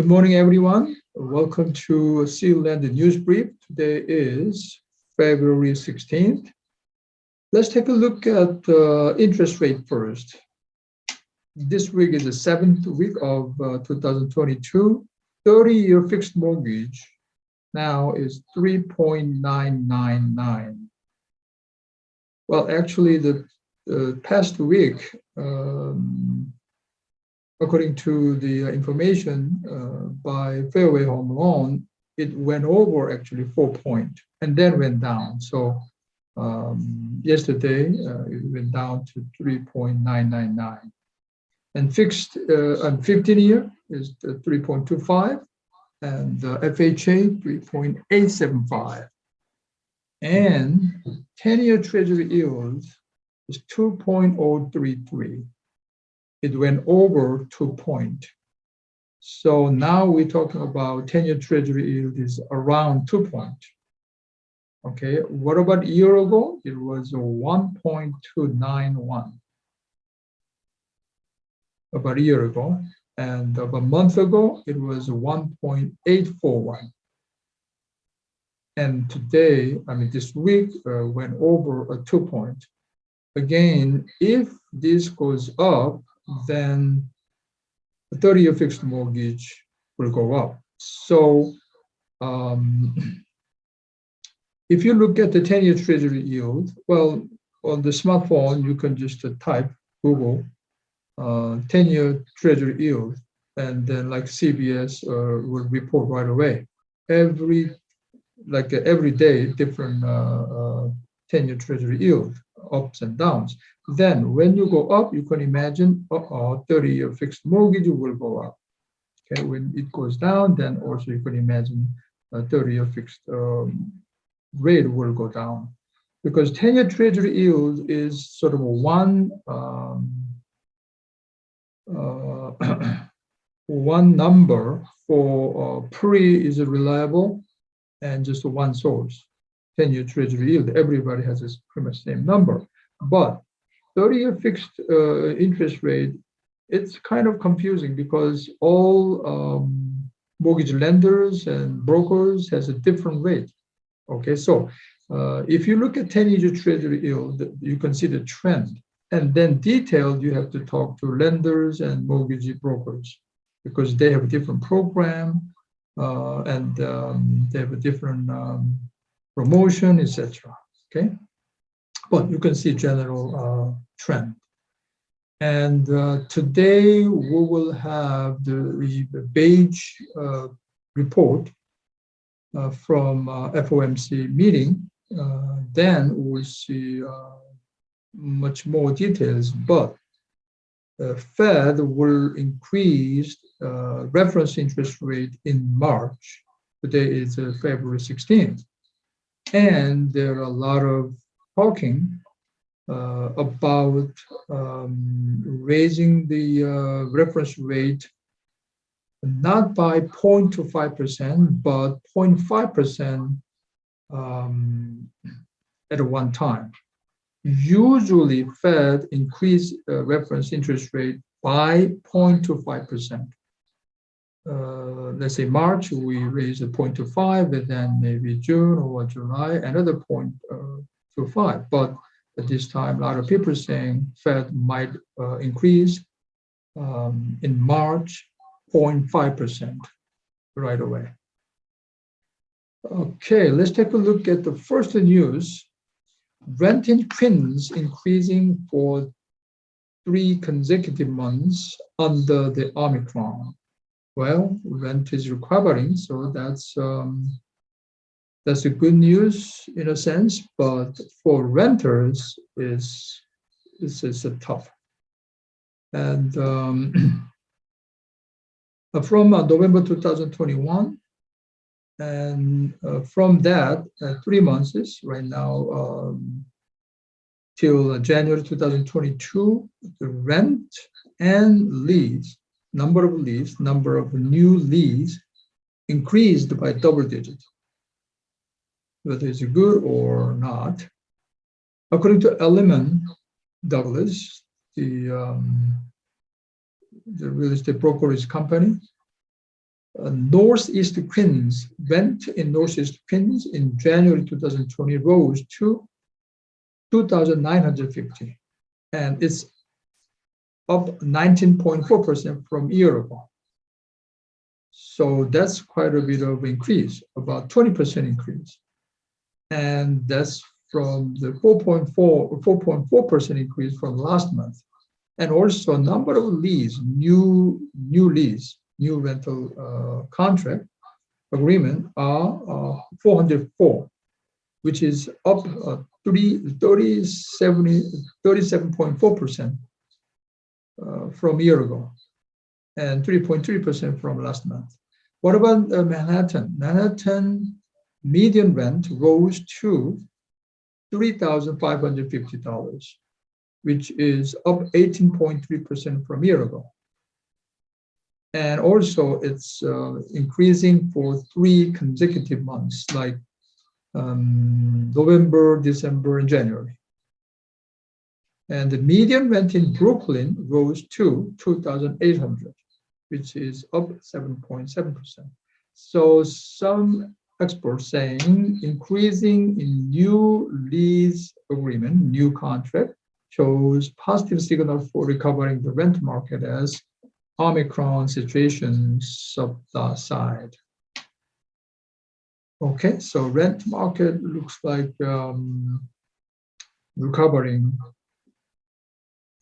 Good morning, everyone. Welcome to Zillow News Brief. Today is February 16th. Let's take a look at interest rate first. This week is the 7th week of 2022. 30-year fixed mortgage now is 3.999. Well, actually, the past week, according to the information by Fairway Home Loan, it went over actually 4 points and then went down. So yesterday it went down to 3.999. And fixed on 15-year is 3.25, and FHA 3.875. And 10-year Treasury yield is 2.033. It went over 2 points. So now we're talking about 10-year Treasury yield is around 2 points. Okay, what about a year ago? It was 1.291. About a year ago. And about a month ago, it was 1.841. And today, this week, went over a 2 point. Again, if this goes up, then the 30-year fixed mortgage will go up. So if you look at the 10-year Treasury yield, well, on the smartphone, you can just type Google 10-year Treasury yield, and then like CBS will report right away. Every day, different 10-year Treasury yield, ups and downs. Then when you go up, you can imagine 30-year fixed mortgage will go up. Okay, when it goes down, then also you can imagine 30-year fixed rate will go down, because 10-year Treasury yield is sort of one one number for pre is reliable and just one source. 10-year Treasury yield, everybody has this pretty much same number. But 30-year fixed interest rate, it's kind of confusing because all mortgage lenders and brokers has a different rate. Okay, so if you look at 10-year Treasury yield, you can see the trend. And then detailed, you have to talk to lenders and mortgage brokers because they have a different program and they have a different promotion, etc. Okay, but you can see general trend. And today we will have the beige report from FOMC meeting. Then we'll see much more details, but Fed will increase reference interest rate in March. Today is February 16th. And there are a lot of talking about raising the reference rate not by 0.25%, but 0.5% at one time. Usually, Fed increase reference interest rate by 0.25%. Let's say March, we raise a 0.25, and then maybe June or July, another 0.25. But at this time, a lot of people are saying Fed might increase in March 0.5% right away. Okay, let's take a look at the first news. Rent in Queens increasing for 3 consecutive months under the Omicron. Well, rent is recovering, so that's a good news in a sense, but for renters, it's a tough. And from November 2021, and from that, 3 months is right now till January 2022, the rent and leads, number of new leads increased by double digits. Whether it's good or not. According to Elliman Douglas, the real estate brokerage company, Northeast Queens, rent in Northeast Queens in January 2020 rose to 2,950, and it's up 19.4% from a year ago. So that's quite a bit of increase, about 20% increase. And that's from the 4.4% increase from last month. And also a number of leads, new rental contract agreement are 404, which is up 37.4% from a year ago, and 3.3% from last month. What about Manhattan? Manhattan median rent rose to $3,550, which is up 18.3% from a year ago. And also it's increasing for 3 consecutive months, like November, December, and January. And the median rent in Brooklyn rose to $2,800, which is up 7.7%. So some experts saying increasing in new lease agreement, new contract, shows positive signal for recovering the rent market as Omicron situation subside. Okay, so rent market looks like recovering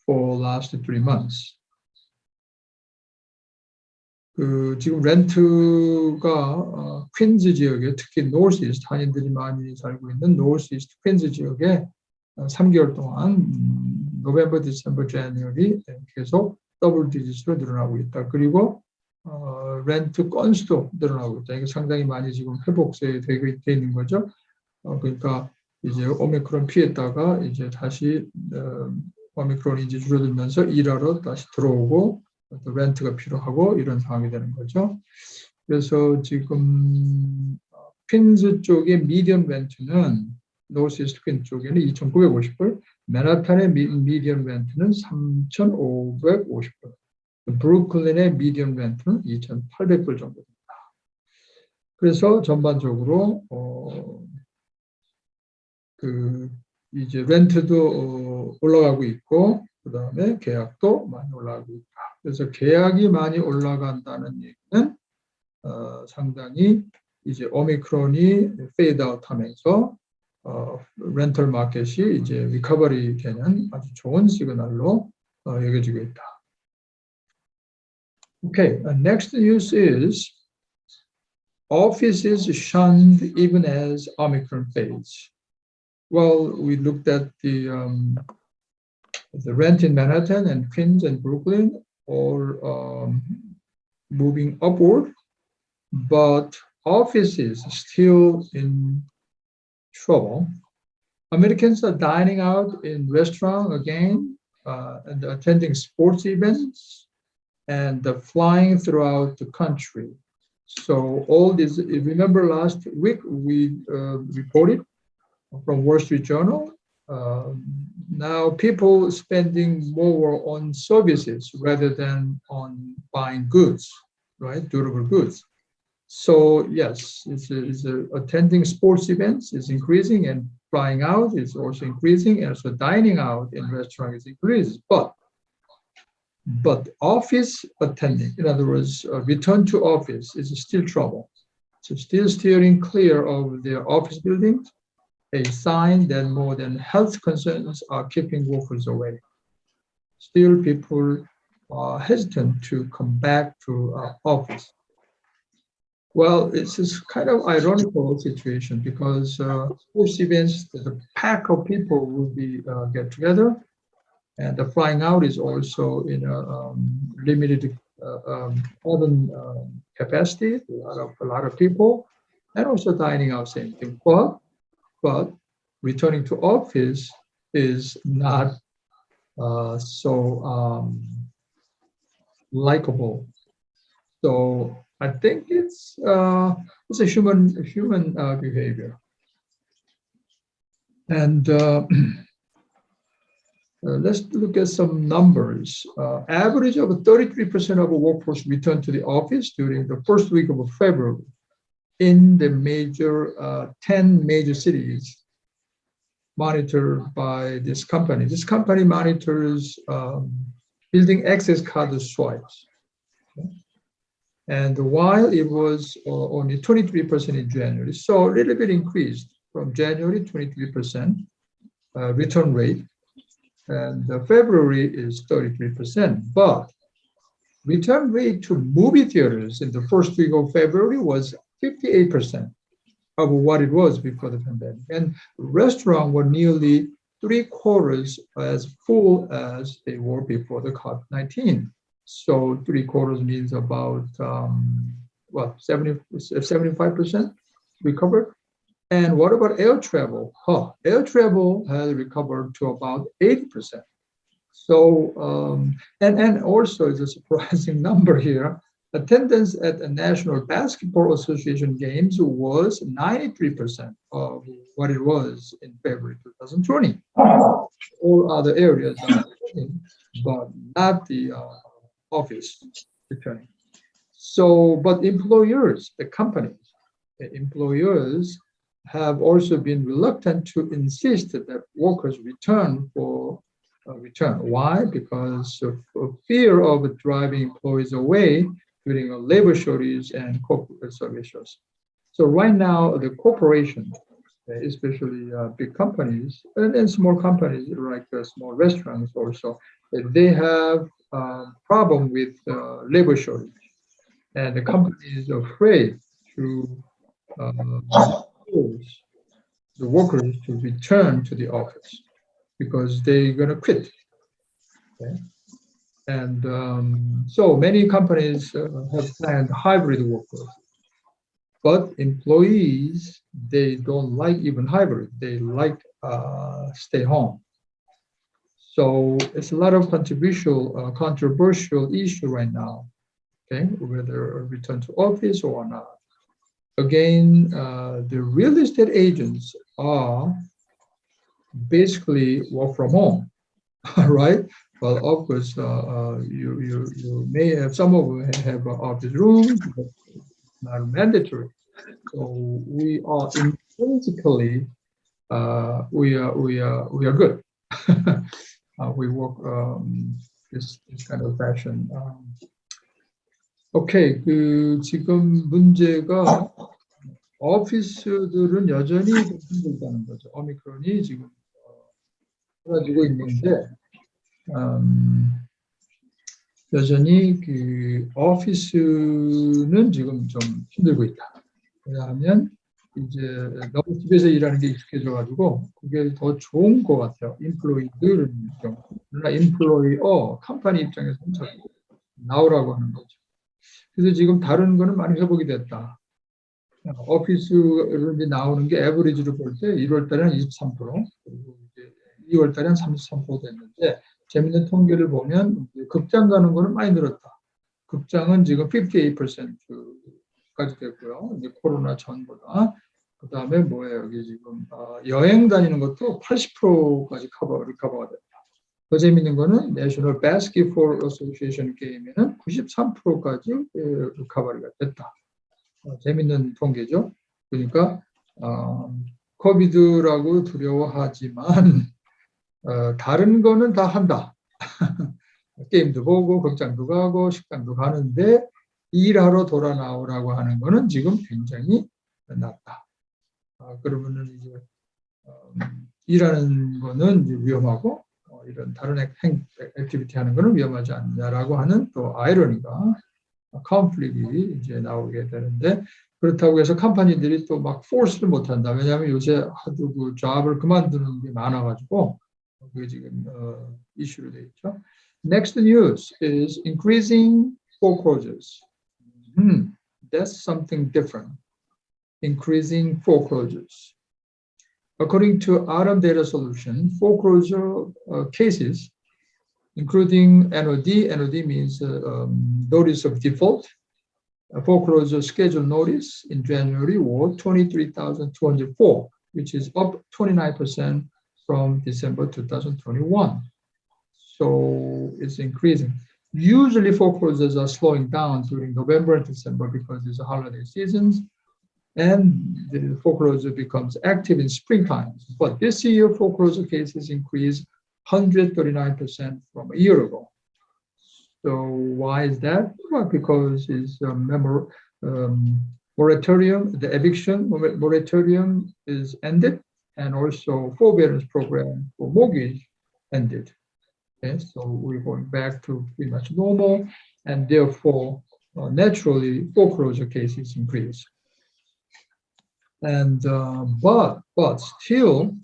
for last 3 months. 지금 렌트가 퀸즈 지역에, 특히 노스이스트, 한인들이 많이 살고 있는 노스이스트 퀸즈 지역에 3개월 동안 노벰버, 디셈버, 제뉴어리 계속 더블 디지트로 늘어나고 있다. 그리고 렌트 건수도 늘어나고 있다. 이게 상당히 많이 지금 회복세에 되어 있는 거죠. 그러니까 이제 오미크론 피했다가 이제 다시 오미크론이 이제 줄어들면서 일하러 다시 들어오고 또 렌트가 필요하고 이런 상황이 되는 거죠. 그래서 지금 퀸즈 쪽의 미디엄 렌트는 노스이스트 퀸즈 쪽에는 2,950불, 맨하탄의 미디엄 렌트는 3,550불, 브루클린의 미디엄 렌트는 2,800불 정도 됩니다. 그래서 전반적으로 이제 렌트도 올라가고 있고, 그 다음에 계약도 많이 올라가고 있다. 그래서 계약이 많이 올라간다는 얘기는 상당히 이제 오미크론이 페이드 아웃 하면서 렌털 마켓이 이제 리커버리 되는 아주 좋은 시그널로 여겨지고 있다. Okay, next news is offices shunned even as Omicron fades. Well, we looked at the rent in Manhattan and Queens and Brooklyn all moving upward, but offices still in trouble. Americans are dining out in restaurants again and attending sports events and flying throughout the country. So all this, remember last week we reported from Wall Street Journal, now people spending more on services rather than on buying goods, right? Durable goods. So yes, it's attending sports events is increasing, and flying out is also increasing, and so dining out in restaurants is increasing. But office attending, in other words, return to office is still trouble. So still steering clear of their office buildings, a sign that more than health concerns are keeping workers away. Still, people are hesitant to come back to office. Well, it's this kind of ironical situation because sports events, the pack of people will be get together, and the flying out is also in a limited urban capacity, a lot of people, and also dining out, same thing. But returning to office is not so likable. So I think it's a human behavior. And Let's look at some numbers. Average of 33% of the workforce returned to the office during the first week of February in the 10 major cities monitored by this company. This company monitors building access card swipes. And while it was only 23% in January, so a little bit increased from January, 23% return rate. And February is 33%, but return rate to movie theaters in the first week of February was 58% of what it was before the pandemic. And restaurants were nearly 3/4 as full as they were before the COVID-19. So 3/4 means about, 75% recovered. And what about air travel? Air travel has recovered to about 80%. So, and also it's a surprising number here. Attendance at the National Basketball Association games was 93% of what it was in February 2020. All other areas are returning, but not the office returning. So, but employers, the companies, the employers have also been reluctant to insist that workers return for return. Why? Because of fear of driving employees away during a labor shortage and corporate services. So right now, the corporations, especially big companies and small companies like small restaurants also, they have problem with labor shortage, and the company is afraid to force the workers to return to the office because they're going to quit. Okay? And so many companies have planned hybrid workers, but employees, they don't like even hybrid. They like stay home. So it's a lot of controversial issue right now, okay, whether return to office or not. Again, the real estate agents are basically work from home, right? Well, of course, you may have, some of them have office rooms, but not mandatory. So we are intrinsically, we are good. We work this kind of fashion. 오케이, 지금 문제가 오피스들은 여전히 힘들다는 거죠. 오미크론이 지금 사라지고 있는데 여전히 그 오피스는 지금 좀 힘들고 있다. 왜냐하면 이제 너무 집에서 일하는 게 익숙해져가지고 그게 더 좋은 것 같아요. 인플로이들은 경우. 그러나 인플로이어 컴퍼니 입장에서는 자꾸 나오라고 하는 거죠. 그래서 지금 다른 거는 많이 회복이 됐다. 오피스를 나오는 게 에버리지로 볼 때 1월 달에는 23%, 그리고 이제 2월 달에는 33% 됐는데 재밌는 통계를 보면 극장 가는 거는 많이 늘었다. 극장은 지금 58%까지 됐고요. 이제 코로나 전보다. 그다음에 뭐예요? 여기 지금 여행 다니는 것도 80%까지 리커버가 됐다. 더 재밌는 거는 내셔널 바스켓볼 어소시에이션 게임에는 93%까지 리커버리가 됐다. 재밌는 통계죠. 그러니까 코비드라고 두려워하지만 다른 거는 다 한다. 게임도 보고 극장도 가고 식당도 가는데 일하러 돌아 나오라고 하는 거는 지금 굉장히 낮다. 그러면은 이제 일하는 거는 이제 위험하고 이런 다른 액티비티 하는 거는 위험하지 않냐라고 하는 또 아이러니가 컨플릭이 이제 나오게 되는데 그렇다고 해서 컴퍼니들이 또 막 포스를 못 한다. 왜냐하면 요새 하도 그 잡을 그만두는 게 많아가지고 그게 지금 이슈로 돼 있죠. Next news is increasing foreclosures. That's something different. Increasing foreclosures. According to Autumn Data Solution, foreclosure cases, including NOD means notice of default, foreclosure schedule notice in January was 23,204, which is up 29% from December 2021. So it's increasing. Usually foreclosures are slowing down during November and December because it's a holiday seasons, and the foreclosure becomes active in springtime. But this year, foreclosure cases increased 139% from a year ago. So why is that? Well, because it's a moratorium, the eviction moratorium is ended, and also forbearance program for mortgage ended. Okay, so we're going back to pretty much normal, and therefore, naturally, foreclosure cases increase. And but still,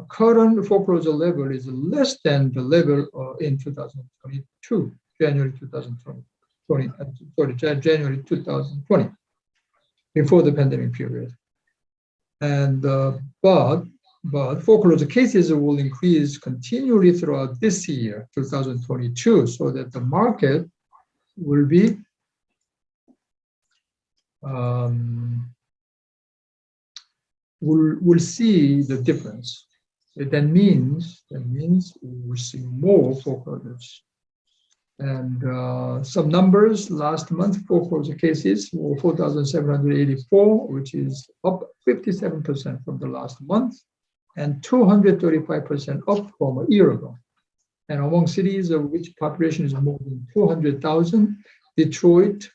current foreclosure level is less than the level in 2022, January 2020, January 2020, before the pandemic period. And but foreclosure cases will increase continually throughout this year, 2022, so that the market will be we'll see the difference. That means we'll see more foreclosures. And some numbers last month, foreclosure cases were 4,784, which is up 57% from the last month, and 235% up from a year ago. And among cities of which population is more than 200,000, Detroit,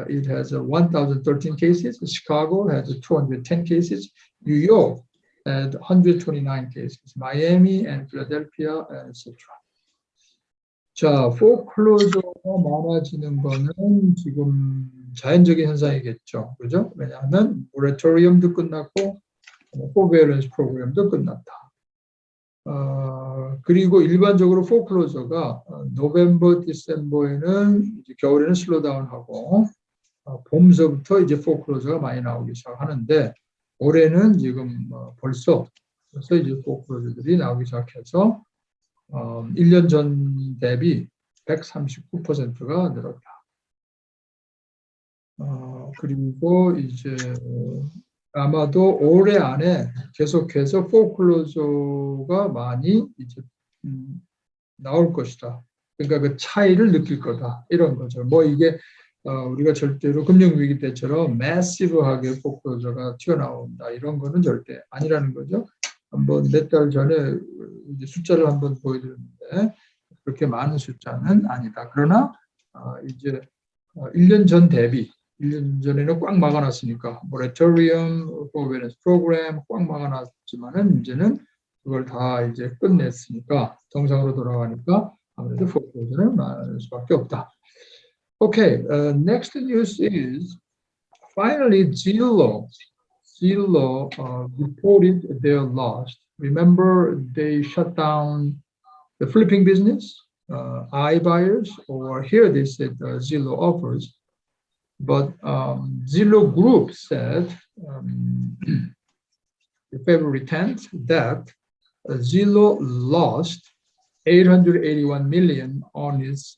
it has 1,013 cases. Chicago has 210 cases. New York had 129 cases. Miami and Philadelphia, etc. 자, foreclosure가 많아지는 거는 지금 자연적인 현상이겠죠. 그죠? 왜냐하면 모라토리엄도 끝났고 forbearance 프로그램도 끝났다. 그리고 일반적으로 foreclosure가 노벰버, 디셈버에는 이제 겨울에는 슬로다운하고 봄서부터 이제 foreclosure가 많이 나오기 시작하는데 올해는 지금 벌써 이제 foreclosure들이 나오기 시작해서 1년 전 대비 139%가 늘었다. 그리고 이제 아마도 올해 안에 계속해서 foreclosure가 많이 이제 나올 것이다. 그러니까 그 차이를 느낄 거다. 이런 거죠. 뭐 이게 우리가 절대로 금융위기 때처럼 매시브하게 foreclosure가 튀어나온다. 이런 거는 절대 아니라는 거죠. 한번 몇 달 전에 이제 숫자를 한번 보여드렸는데 그렇게 많은 숫자는 아니다. 그러나 이제 1년 전 대비 1년 전에는 꽉 막아놨으니까 모라토리엄, forbearance 프로그램 꽉 막아놨지만은 이제는 그걸 다 이제 끝냈으니까 정상으로 돌아가니까 아무래도 foreclosure는 많을 수밖에 없다. Okay, next news is finally Zillow reported their loss. Remember, they shut down the flipping business, iBuyers, or here they said Zillow offers. But Zillow Group said February 10th that Zillow lost $881 million on its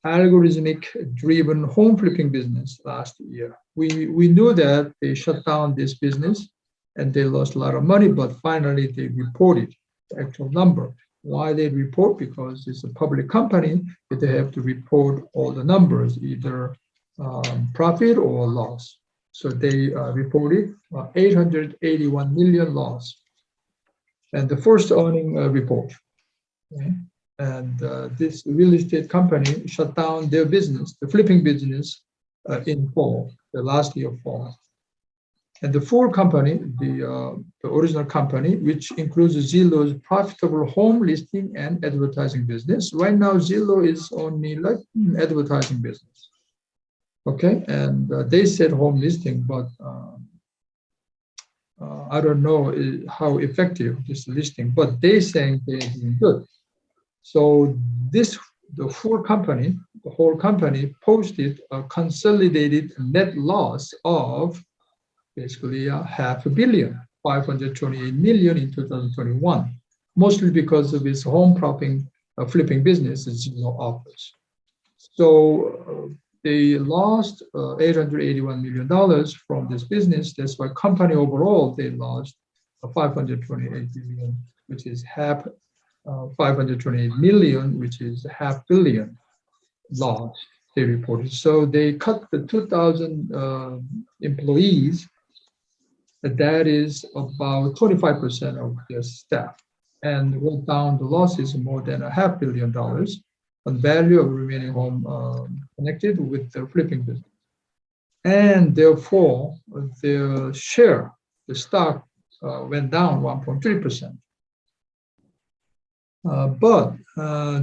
algorithmic-driven home flipping business last year. We knew that they shut down this business and they lost a lot of money, but finally they reported the actual number. Why they report? Because it's a public company, but they have to report all the numbers, either profit or loss. So they reported 881 million loss. And the first earning report. Okay? And this real estate company shut down their business, the flipping business, in fall, the last year of fall. And the full company, the original company, which includes Zillow's profitable home listing and advertising business. Right now, Zillow is only like advertising business. Okay, and they said home listing, but I don't know how effective this listing, but they saying they're doing good. So the whole company posted a consolidated net loss of basically $500 million, 528 million in 2021, mostly because of its home flipping business, Zillow offers. So they lost $881 million from this business. That's why company overall, they lost $528 million, which is half 528 million, which is $500 million loss they reported. So they cut the 2,000 employees. That is about 25% of their staff, and went down the losses more than $500 million on value of remaining home connected with the flipping business. And therefore, their share, the stock, went down 1.3%. But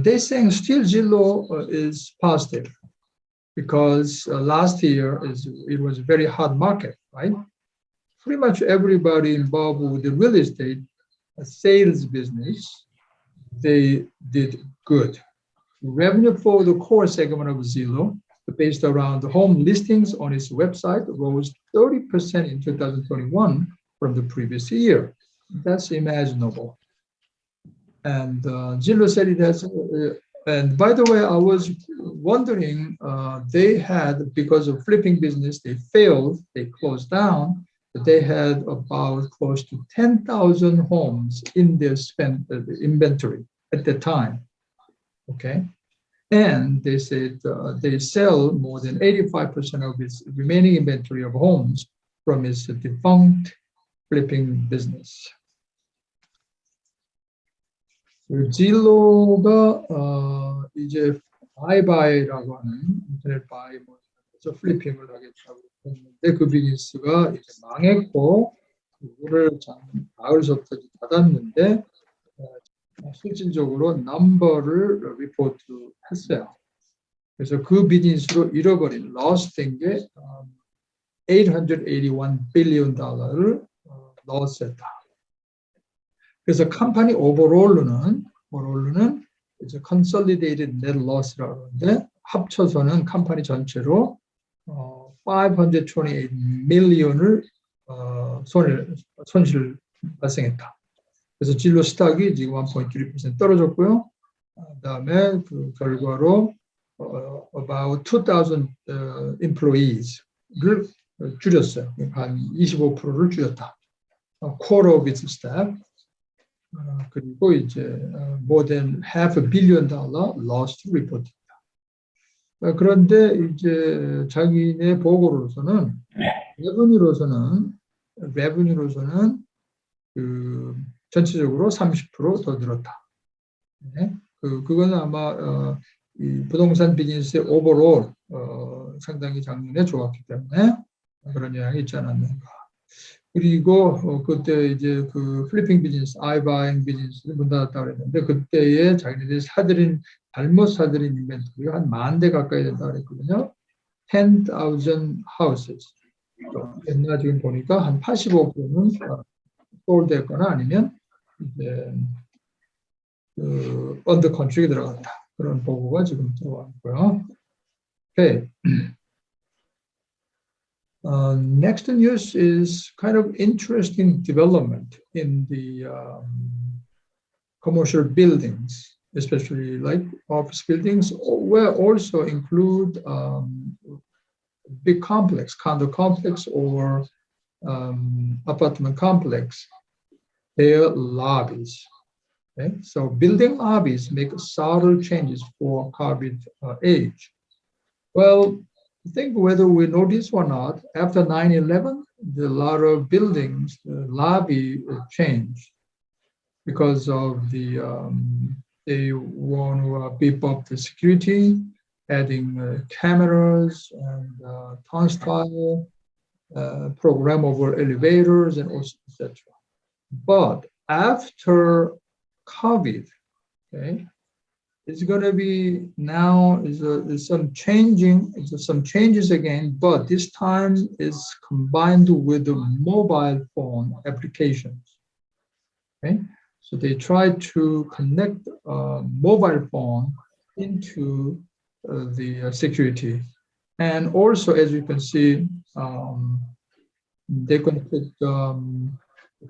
they're saying still Zillow is positive because last year it was a very hot market, right? Pretty much everybody involved with the real estate sales business, they did good. Revenue for the core segment of Zillow, based around the home listings on its website, rose 30% in 2021 from the previous year. That's imaginable. And Zillow said it has, and by the way, I was wondering, they had, because of flipping business, they failed, they closed down, but they had about close to 10,000 homes in their inventory at the time, okay? And they said they sell more than 85% of its remaining inventory of homes from its defunct flipping business. 질로가 이제 바이바이라고 하는 인터넷 바이 모드에서 플리핑을 하겠다고 했는데 그 비즈니스가 이제 망했고 그거를 가을서부터 닫았는데 실질적으로 넘버를 리포트했어요. 그래서 그 비즈니스로 잃어버린 로스된 게 $881 billion 로스했다. 그래서 컴퍼니 오버롤로는 이제 consolidated net loss라고 하는데 합쳐서는 컴퍼니 전체로 528 million을 손실 발생했다. 그래서 진로 스탁이 지금 1.3% 떨어졌고요. 그다음에 그 결과로 about 2,000 employees를 줄였어요. 한 25%를 줄였다. Quarter of its staff. 그리고 이제 more than $500 million loss report입니다. 그런데 이제 자기네 보고로서는 revenue로서는 그 전체적으로 30% 더 늘었다. 네? 그거는 아마 이 부동산 비즈니스의 오버롤 상당히 작년에 좋았기 때문에 그런 영향이 있지 않았는가. 그리고 그때 이제 그 플리핑 비즈니스, 아이바잉 비즈니스를 문 닫았다고 그랬는데 그때에 자기네들이 잘못 사들인 인벤토리가 한 10,000대 가까이 된다고 그랬거든요. 10,000 houses. 옛날 지금 보니까 한 85%는 소홀됐거나 아니면 이제 그 언더 컨트롤에 들어갔다. 그런 보고가 지금 들어왔고요. Okay. Next news is kind of interesting development in the commercial buildings, especially like office buildings, where also include big complex, condo complex or apartment complex, their lobbies. Okay? So building lobbies make subtle changes for COVID age. Well, I think whether we notice or not, after 9/11, a lot of buildings, the lobby changed because of the, they want to beef up the security, adding cameras and turnstile, programmable elevators, and also etc. But after COVID, okay, it's going to be now is some changes again, but this time is combined with the mobile phone applications. Okay, so they try to connect mobile phone into the security, and also as you can see, they can put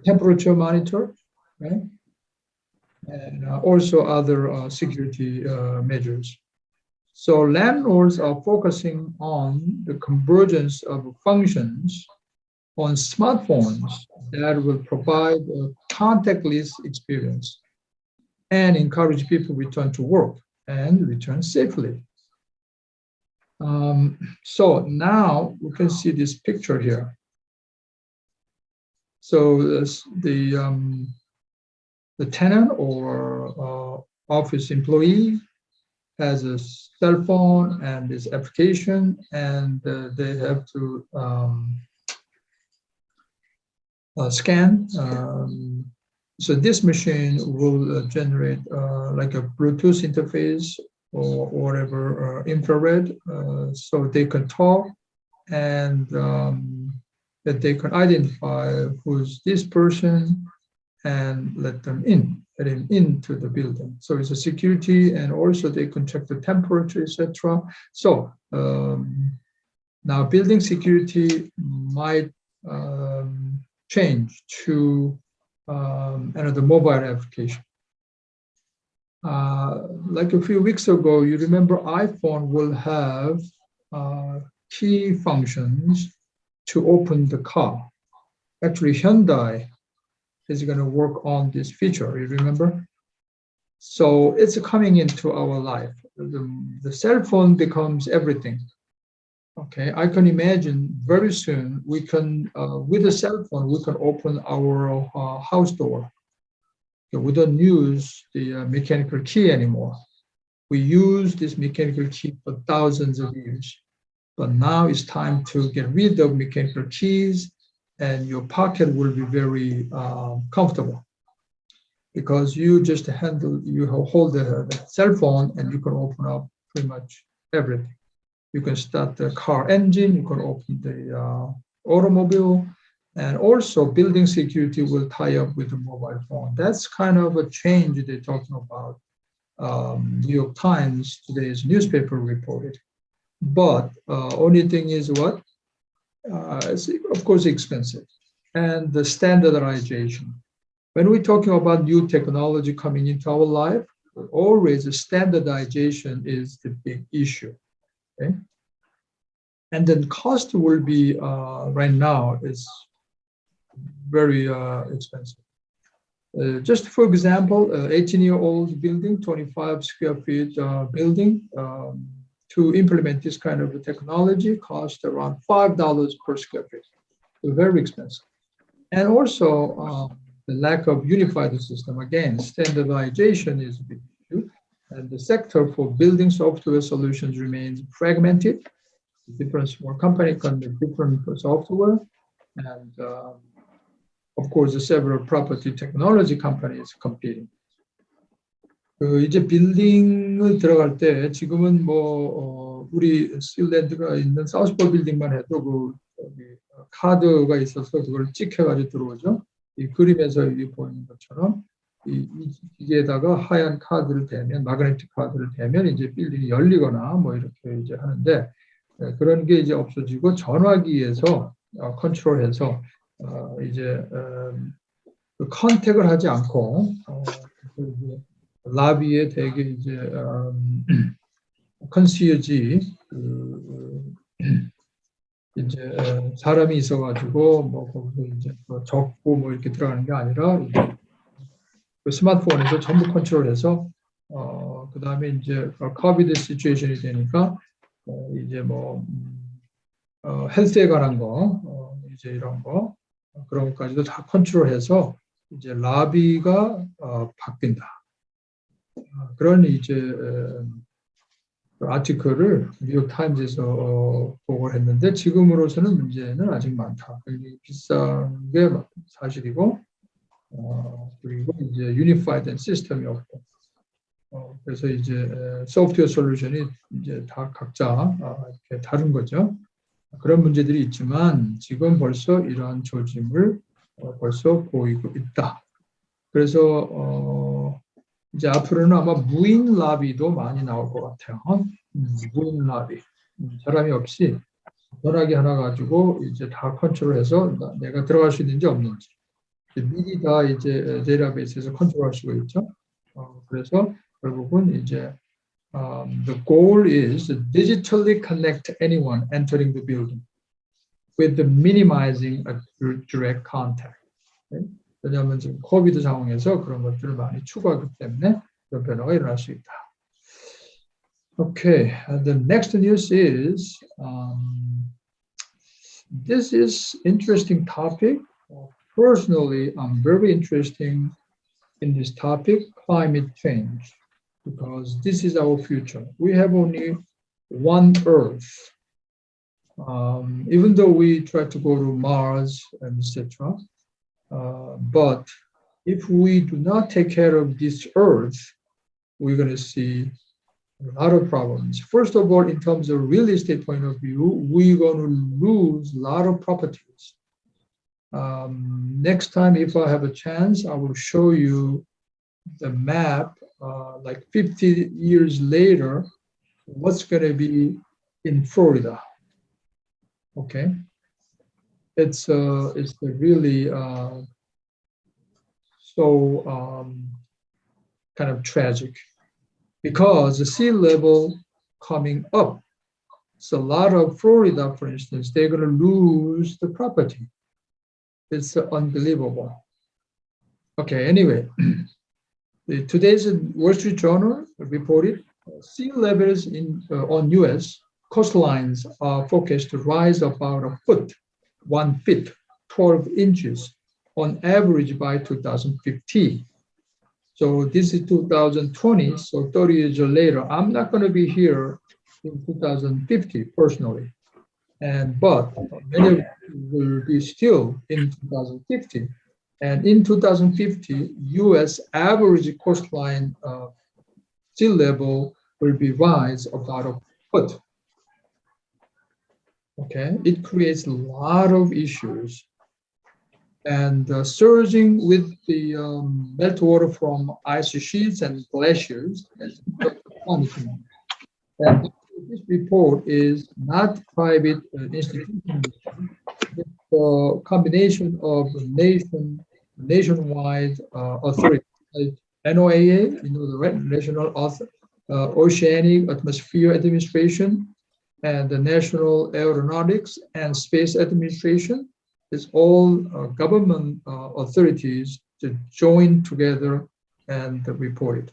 temperature monitor, right? And also other security measures. So landlords are focusing on the convergence of functions on smartphones that will provide a contactless experience and encourage people to return to work and return safely. So now we can see this picture here. So the tenant or office employee has a cell phone and this application, and they have to scan. So this machine will generate like a Bluetooth interface or whatever, infrared, so they can talk, and that they can identify who's this person and let him into the building. So it's a security, and also they can check the temperature, etc. So now building security might change to another mobile application. Like a few weeks ago, you remember iPhone will have key functions to open the car. Actually, Hyundai is going to work on this feature, you remember? So it's coming into our life. The cell phone becomes everything. Okay, I can imagine very soon we can, with a cell phone, we can open our house door. We don't use the mechanical key anymore. We use this mechanical key for thousands of years. But now it's time to get rid of mechanical keys, and your pocket will be very comfortable, because you just hold the cell phone and you can open up pretty much everything. You can start the car engine, you can open the automobile, and also building security will tie up with the mobile phone. That's kind of a change they're talking about. New York Times, today's newspaper reported. But only thing is what? It's of course expensive. And the standardization. When we're talking about new technology coming into our life, always the standardization is the big issue. Okay? And then cost will be, right now, is very expensive. Just for example, 18-year-old building, 25 square feet building, to implement this kind of technology cost around $5 per square feet. So very expensive. And also the lack of unified system. Again, standardization is a big issue. And the sector for building software solutions remains fragmented. Different small companies can make different software. And of course, several property technology companies competing. 이제 빌딩을 들어갈 때 지금은 뭐 우리 스틸랜드가 있는 사우스폴 빌딩만 해도 카드가 있어서 그걸 찍혀가지고 들어오죠. 이 그림에서 여기 보이는 것처럼 이 기계에다가 하얀 카드를 대면, 마그네틱 카드를 대면 이제 빌딩이 열리거나 뭐 이렇게 이제 하는데, 그런 게 이제 없어지고 전화기에서 컨트롤해서 이제 컨택을 하지 않고 라비에 되게 이제 컨시어지 이제 사람이 있어가지고 뭐 거기서 이제 적고 뭐 이렇게 들어가는 게 아니라 이제 그 스마트폰에서 전부 컨트롤해서 그 다음에 이제 코비드 시츄에이션이 되니까 이제 뭐 헬스에 관한 거 이제 이런 거 그런 것까지도 다 컨트롤해서 이제 라비가 바뀐다. 그런 이제 아티클을 뉴욕 타임즈에서 보고를 했는데, 지금으로서는 문제는 아직 많다. 비싼 게 사실이고, 그리고 이제 유니파이드 시스템이 없고, 그래서 이제 소프트웨어 솔루션이 이제 다 각자 이렇게 다른 거죠. 그런 문제들이 있지만 지금 벌써 이러한 조짐을 벌써 보이고 있다. 그래서 이제 앞으로는 아마 무인 라비도 많이 나올 것 같아요. 무인 라비. 사람이 없이 전화기 하나 가지고 이제 다 컨트롤해서 내가 들어갈 수 있는지 없는지 미리 다 이제 데이터베이스에서 컨트롤할 수가 있죠. 그래서 결국은 이제 the goal is to digitally connect anyone entering the building with the minimizing a direct contact. Okay? 왜냐하면 지금 코비드 상황에서 그런 것들을 많이 추구하기 때문에 그런 변화가 일어날 수 있다. Okay, the next news is this is interesting topic. Personally, I'm very interested in this topic, climate change, because this is our future. We have only one Earth. Even though we try to go to Mars and etc., but if we do not take care of this Earth, we're going to see a lot of problems. First of all, in terms of real estate point of view, we're going to lose a lot of properties. Next time, if I have a chance, I will show you the map, like 50 years later, what's going to be in Florida. Okay, it's really kind of tragic, because the sea level coming up. So a lot of Florida, for instance, they're going to lose the property. It's unbelievable. Okay, anyway, today's Wall Street Journal reported sea levels on U.S. coastlines are forecast to rise about a foot, 1 feet, 12 inches on average by 2050. So this is 2020, so 30 years later. I'm not going to be here in 2050 personally, but many of you will be still in 2050. And in 2050, U.S. average coastline sea level will be rise about a foot. Okay, it creates a lot of issues. And surging with the meltwater from ice sheets and glaciers. And this report is not private institution. It's a combination of nationwide authorities, like NOAA, the National Oceanic Atmosphere Administration, and the National Aeronautics and Space Administration. It's all government authorities to join together and report it.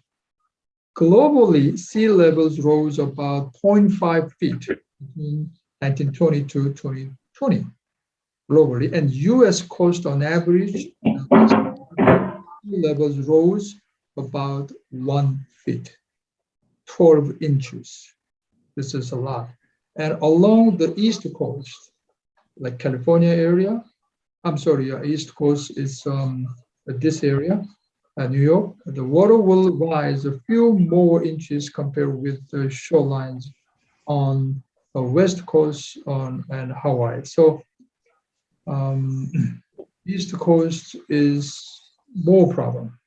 Globally, sea levels rose about 0.5 feet between 1920 to 2020 globally, and U.S. coast on average, sea levels rose about 1 feet, 12 inches. This is a lot. And along the East Coast, like California area, East Coast is this area, New York, the water will rise a few more inches compared with the shorelines on the West Coast and Hawaii. So East Coast is more problem.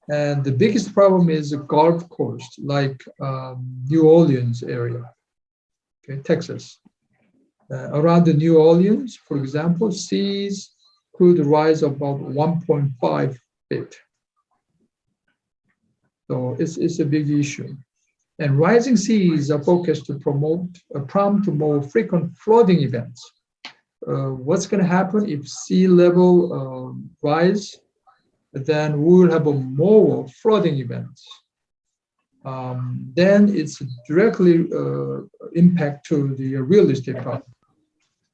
And the biggest problem is the Gulf Coast, like New Orleans area, okay, Texas. Around the New Orleans, for example, seas could rise above 1.5 feet. So it's a big issue. And rising seas are forecast to prompt more frequent flooding events. What's going to happen if sea level rise? Then we will have more flooding events. Then it's directly impact to the real estate property.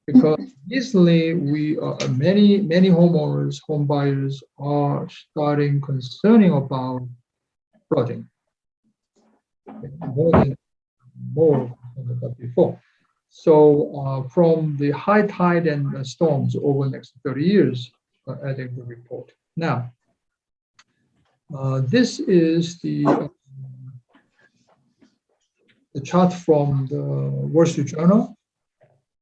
Because recently, many homeowners, home buyers are starting concerning about flooding more than before. So from the high tide and storms over the next 30 years, adding the report. Now, this is the chart from the Wall Street Journal.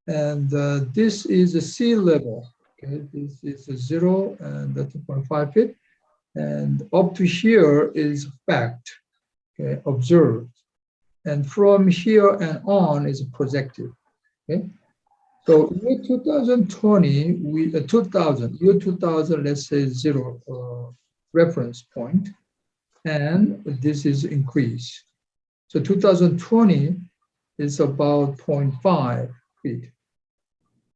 And this is the sea level. Okay, this is a 0 and 2.5 feet, and up to here is fact, okay, observed, and from here and on is projected. Okay, so year 2020, year 2000, let's say 0 reference point, and this is increase. So 2020 is about 0.5 feet.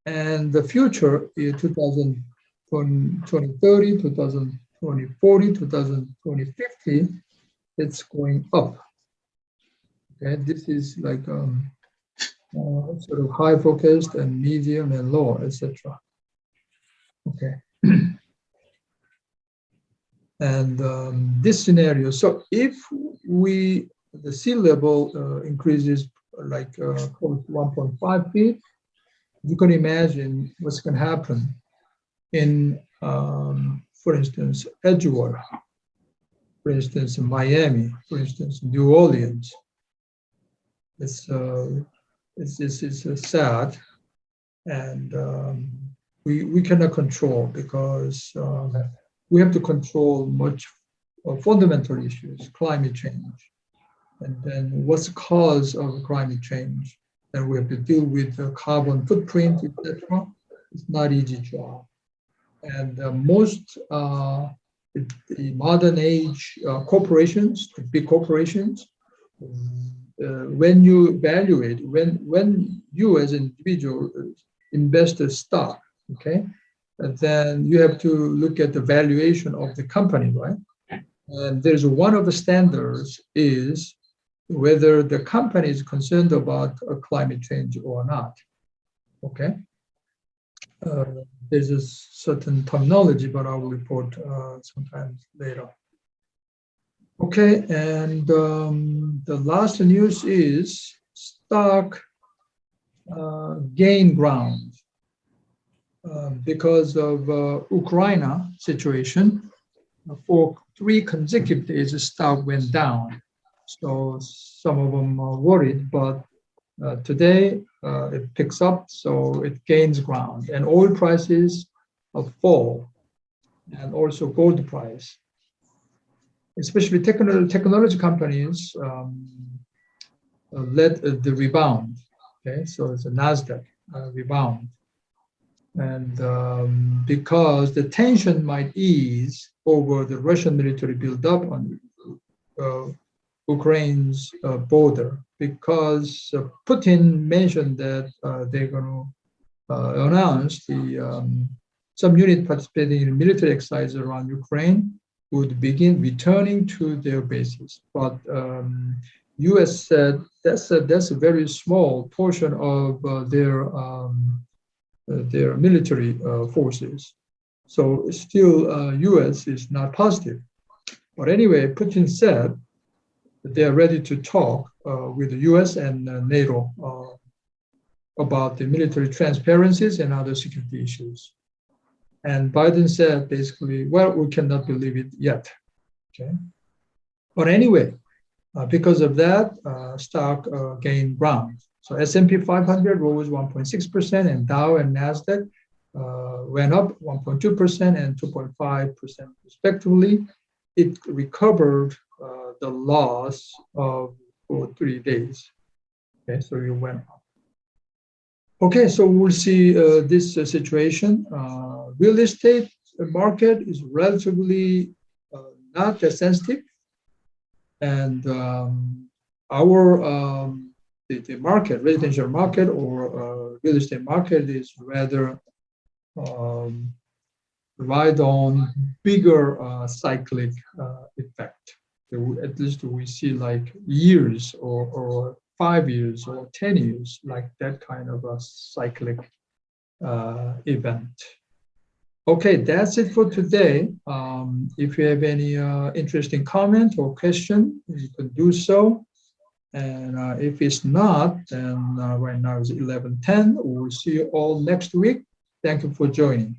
And the future, year 2050, 2030, 2040, 2050, it's going up. Okay, this is like sort of high forecast and medium and low, etc. Okay. And this scenario, so if the sea level increases like close to 1.5 feet, you can imagine what's going to happen in, for instance, Edgewater, for instance, Miami, for instance, New Orleans. It's sad, and we cannot control, because we have to control much fundamental issues, climate change, and then what's the cause of climate change, and we have to deal with the carbon footprint, etc. It's not an easy job, and most the modern age corporations, the big corporations, when you evaluate, when you as an individual invest a stock, okay, then you have to look at the valuation of the company, right? And there's one of the standards is whether the company is concerned about climate change or not, okay? There's a certain terminology, but I will report sometime later. Okay, and the last news is stock gain ground because of Ukraine situation. For 3 consecutive days, the stock went down. So some of them are worried, but today it picks up, so it gains ground. And oil prices fall, and also gold price. Especially technology companies led the rebound. Okay, so it's a NASDAQ rebound, and because the tension might ease over the Russian military buildup on Ukraine's border, because Putin mentioned that they're going to announce some unit participating in military exercise around Ukraine would begin returning to their bases. But U.S. said that's a very small portion of their military forces. So still, U.S. is not positive. But anyway, Putin said that they are ready to talk with the U.S. and NATO about the military transparencies and other security issues. And Biden said basically, well, we cannot believe it yet. Okay. But anyway, because of that, stock gained ground. So S&P 500 rose 1.6%, and Dow and NASDAQ went up 1.2% and 2.5% respectively. It recovered the loss of for 3 days. Okay, so it went up. Okay, so we'll see this situation. Real estate market is relatively not that sensitive, and our the market, residential market or real estate market, is rather ride on bigger cyclic effect. At least we see like years or 5 years or 10 years, like that kind of a cyclic event. Okay, that's it for today. If you have any interesting comment or question, you can do so. And if it's not, then right now it's 11:10. We'll see you all next week. Thank you for joining.